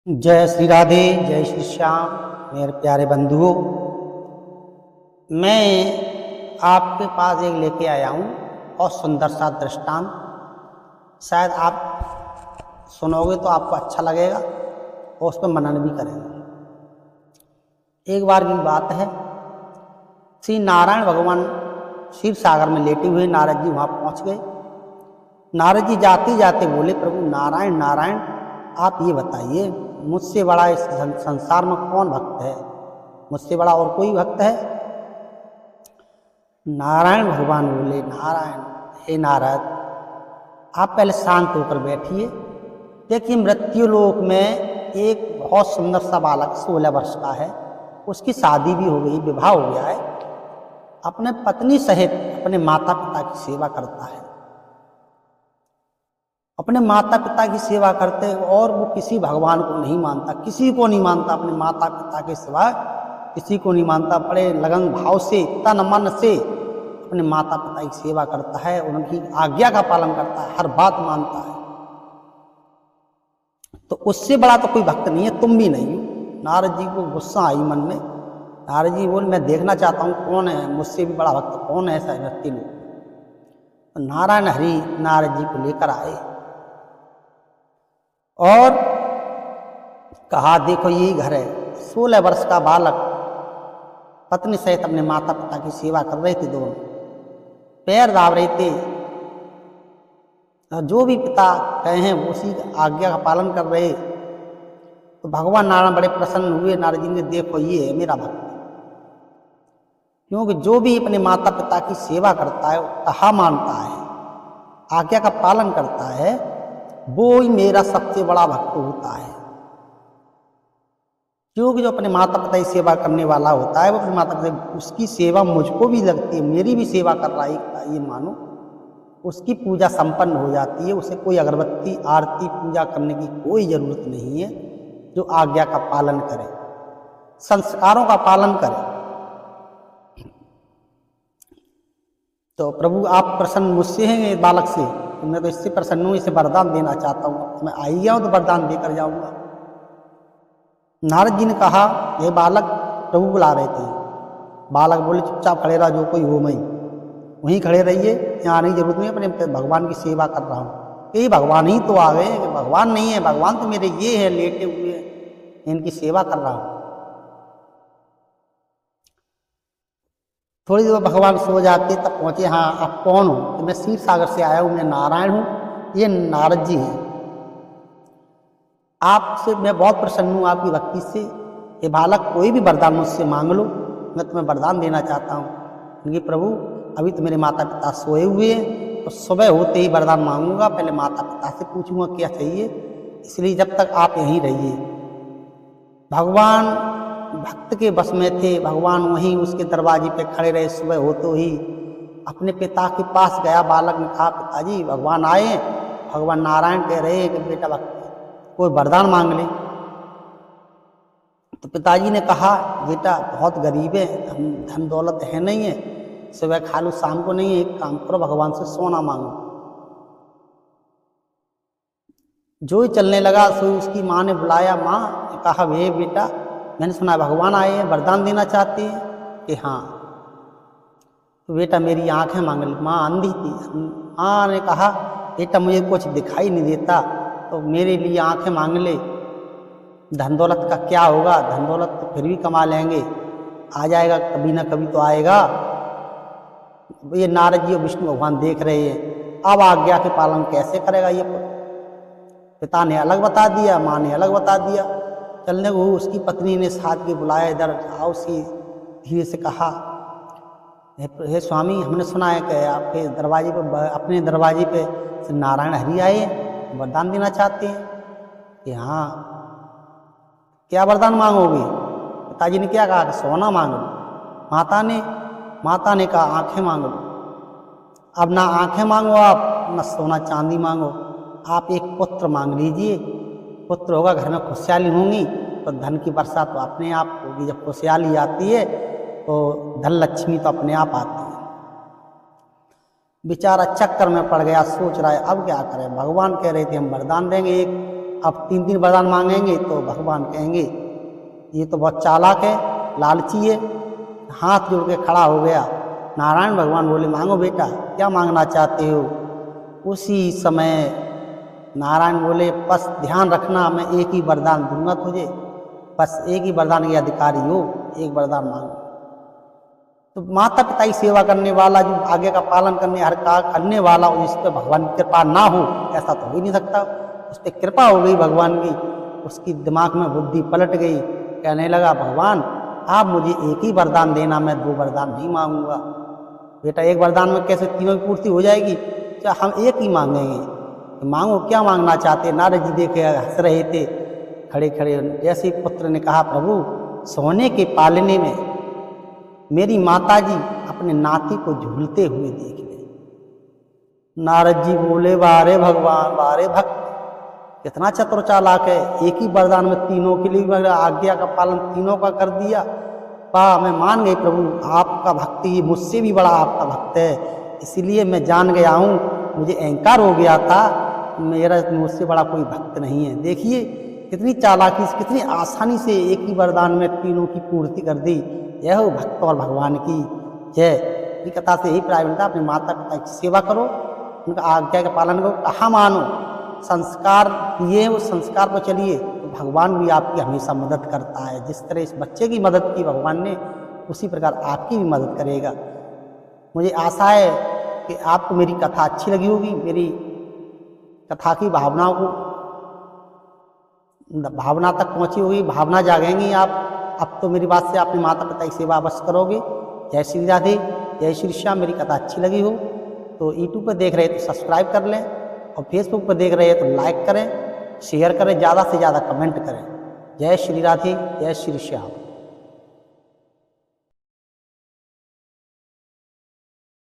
जय श्री राधे, जय श्री श्याम। मेरे प्यारे बंधुओं, मैं आपके पास एक लेके आया हूँ और सुंदर सा दृष्टांत। शायद आप सुनोगे तो आपको अच्छा लगेगा और उस पर मनन भी करेंगे। एक बार की बात है, श्री नारायण भगवान क्षीर सागर में लेटे हुए नारद जी वहाँ पहुँच गए। नारद जी जाते जाते बोले, प्रभु नारायण नारायण, आप ये बताइए मुझसे बड़ा इस संसार में कौन भक्त है? मुझसे बड़ा और कोई भक्त है? नारायण भगवान बोले, नारायण, हे नारद, आप पहले शांत होकर बैठिए। देखिए, मृत्यु लोक में एक बहुत सुंदर सा बालक 16 वर्ष का है, उसकी शादी भी हो गई, विवाह हो गया है, अपने पत्नी सहित अपने माता पिता की सेवा करता है। अपने माता पिता की सेवा करते और वो किसी भगवान को नहीं मानता, किसी को नहीं मानता, अपने माता पिता के सिवा किसी को नहीं मानता। बड़े लगन भाव से, तन मन से अपने माता पिता की सेवा करता है, उनकी आज्ञा का पालन करता है, हर बात मानता है। तो उससे बड़ा तो कोई भक्त नहीं है, तुम भी नहीं हो। नारद जी को गुस्सा आई मन में। नारद जी बोले, मैं देखना चाहता हूँ कौन है मुझसे भी बड़ा भक्त, कौन है ऐसा व्यक्ति लोग। तो नारायण हरि नारद जी को लेकर आए और कहा, देखो यही घर है। 16 वर्ष का बालक पत्नी सहित अपने माता पिता की सेवा कर रहे थे, दोनों पैर दाब रहे थे, जो भी पिता कहे हैं उसी आज्ञा का पालन कर रहे। तो भगवान नारायण बड़े प्रसन्न हुए। नारद जी ने, देखो ये है मेरा भक्त, क्योंकि जो भी अपने माता पिता की सेवा करता है, कहा मानता है, आज्ञा का पालन करता है, वो ही मेरा सबसे बड़ा भक्त होता है। क्योंकि जो अपने माता पिता की सेवा करने वाला होता है, वो अपने माता पिता, उसकी सेवा मुझको भी लगती है, मेरी भी सेवा कर रहा है, ये मानो उसकी पूजा संपन्न हो जाती है। उसे कोई अगरबत्ती आरती पूजा करने की कोई जरूरत नहीं है। जो आज्ञा का पालन करे, संस्कारों का पालन करे। तो प्रभु आप प्रसन्न मुझसे हैं बालक से? तो मैं तो इससे प्रसन्न हूँ, इसे वरदान देना चाहता हूँ। मैं आई गया हूँ तो वरदान देकर जाऊंगा। नारद जी ने कहा, ये बालक, प्रभु बुला रहे थे। बालक बोले, चुपचाप खड़े रहा, जो कोई हो मैं वहीं खड़े रहिए, यहाँ आने की जरूरत नहीं, अपने भगवान की सेवा कर रहा हूँ। ये भगवान ही तो आ गए कि भगवान नहीं है? भगवान तो मेरे ये है, लेटे हुए हैं, इनकी सेवा कर रहा हूँ। थोड़ी देर भगवान सो जाते, तब पहुँचे, हाँ आप कौन हो? तो मैं क्षीर सागर से आया हूँ, मैं नारायण हूँ, ये नारद जी हैं। आपसे मैं बहुत प्रसन्न हूँ, आपकी भक्ति से। ये बालक, कोई भी वरदान मुझसे मांग लो, मैं तुम्हें वरदान देना चाहता हूँ। क्योंकि प्रभु अभी तो मेरे माता पिता सोए हुए हैं, तो सुबह होते ही वरदान मांगूंगा, पहले माता पिता से पूछूंगा क्या चाहिए, इसलिए जब तक आप यहीं रहिए। भगवान भक्त के बस में थे, भगवान वहीं उसके दरवाजे पे खड़े रहे। सुबह होते ही अपने पिता के पास गया बालक ने कहा, पिताजी भगवान आए। भगवान नारायण कह रहे हैं कि बेटा भक्त कोई वरदान मांग ले। तो पिताजी ने कहा, बेटा बहुत गरीब है, हम धन दौलत है नहीं है, सुबह खा लो शाम को नहीं है, एक काम करो भगवान से सोना मांगो। जो ही चलने लगा, सो उसकी माँ ने बुलाया। माँ ने कहा, वे बेटा, मैंने सुना भगवान आए हैं, वरदान देना चाहते हैं? कि हाँ। तो बेटा मेरी आंखें मांग ली। माँ अंधी थी। माँ ने कहा, बेटा मुझे कुछ दिखाई नहीं देता, तो मेरे लिए आंखें मांग ले। धन दौलत का क्या होगा? धन दौलत तो फिर भी कमा लेंगे, आ जाएगा, कभी ना कभी तो आएगा। ये नारद जी और विष्णु भगवान देख रहे हैं, अब आज्ञा के पालन कैसे करेगा ये? पिता ने अलग बता दिया, माँ ने अलग बता दिया। चलने को उसकी पत्नी ने साथ के बुलाया, इधर आओ। सी धीरे से कहा, हे स्वामी, हमने सुना है कि आपके दरवाजे पे, अपने दरवाजे पे नारायण हरि आए, वरदान देना चाहते हैं। कि हाँ, क्या वरदान मांगोगे? पिताजी ने क्या कहा कि सोना मांग लो। माता ने कहा आंखें मांग लो। अब ना आंखें मांगो आप, ना सोना चांदी मांगो, आप एक पुत्र मांग लीजिए। पुत्र होगा, घर में खुशहाली होंगी, तो धन की वर्षा तो अपने आप होगी। जब खुशहाली आती है तो धन लक्ष्मी तो अपने आप आती है। बेचारा चक्कर में पड़ गया, सोच रहा है अब क्या करें। भगवान कह रहे थे हम वरदान देंगे, एक अब 3-3 वरदान मांगेंगे तो भगवान कहेंगे ये तो बहुत चालाक है, लालची है। हाथ जोड़ के खड़ा हो गया। नारायण भगवान बोले मांगो बेटा, क्या मांगना चाहते हो। उसी समय नारायण बोले बस ध्यान रखना, मैं एक ही वरदान दूंगा तुझे, बस एक ही वरदान के अधिकारी हो, एक वरदान मांगो। तो माता पिता की सेवा करने वाला, जो आगे का पालन करने हर का करने वाला, जिस पर भगवान की कृपा ना हो ऐसा तो हो ही नहीं सकता। उस पर कृपा हो गई भगवान की, उसकी दिमाग में बुद्धि पलट गई। कहने लगा भगवान आप मुझे एक ही वरदान देना, मैं 2 वरदान नहीं मांगूंगा। बेटा एक वरदान में कैसे तीनों की पूर्ति हो जाएगी, क्या हम एक ही मांगेंगे। तो मांगो, क्या मांगना चाहते। नारद जी देखे हंस रहे थे खड़े खड़े। जैसे पुत्र ने कहा प्रभु सोने के पालने में मेरी माता जी अपने नाती को झूलते हुए देख ले। नारद जी बोले वारे भगवान, वारे भक्त, कितना चतुर चालाक है, एक ही वरदान में तीनों के लिए आज्ञा का पालन तीनों का कर दिया। वाह, मैं मान गई प्रभु, आपका भक्त ये मुझसे भी बड़ा आपका भक्त है, इसीलिए मैं जान गया हूँ, मुझे अहंकार हो गया था, मेरा मुझसे बड़ा कोई भक्त नहीं है। देखिए कितनी चालाकी से, कितनी आसानी से एक ही वरदान में तीनों की पूर्ति कर दी। जय हो भक्त और भगवान की जय। इस कथा से यही प्राय मिलता है, अपने माता पिता की सेवा करो, उनका आज्ञा का पालन करो, कहा मानो, संस्कार दिए उस संस्कार पर चलिए, तो भगवान भी आपकी हमेशा मदद करता है। जिस तरह इस बच्चे की मदद की भगवान ने, उसी प्रकार आपकी भी मदद करेगा। मुझे आशा है कि आपको मेरी कथा अच्छी लगी होगी, मेरी कथा की भावनाओं को भावना तक पहुंची होगी, भावना जागेंगी आप। अब तो मेरी बात से अपने माता पिता की सेवा अवश्य करोगे। जय श्री राधे, जय श्री श्याम। मेरी कथा अच्छी लगी हो तो यूट्यूब पर देख रहे तो सब्सक्राइब कर लें, और फेसबुक पर देख रहे हैं तो लाइक करें, शेयर करें, ज़्यादा से ज़्यादा कमेंट करें। जय श्री राधे, जय श्री श्याम।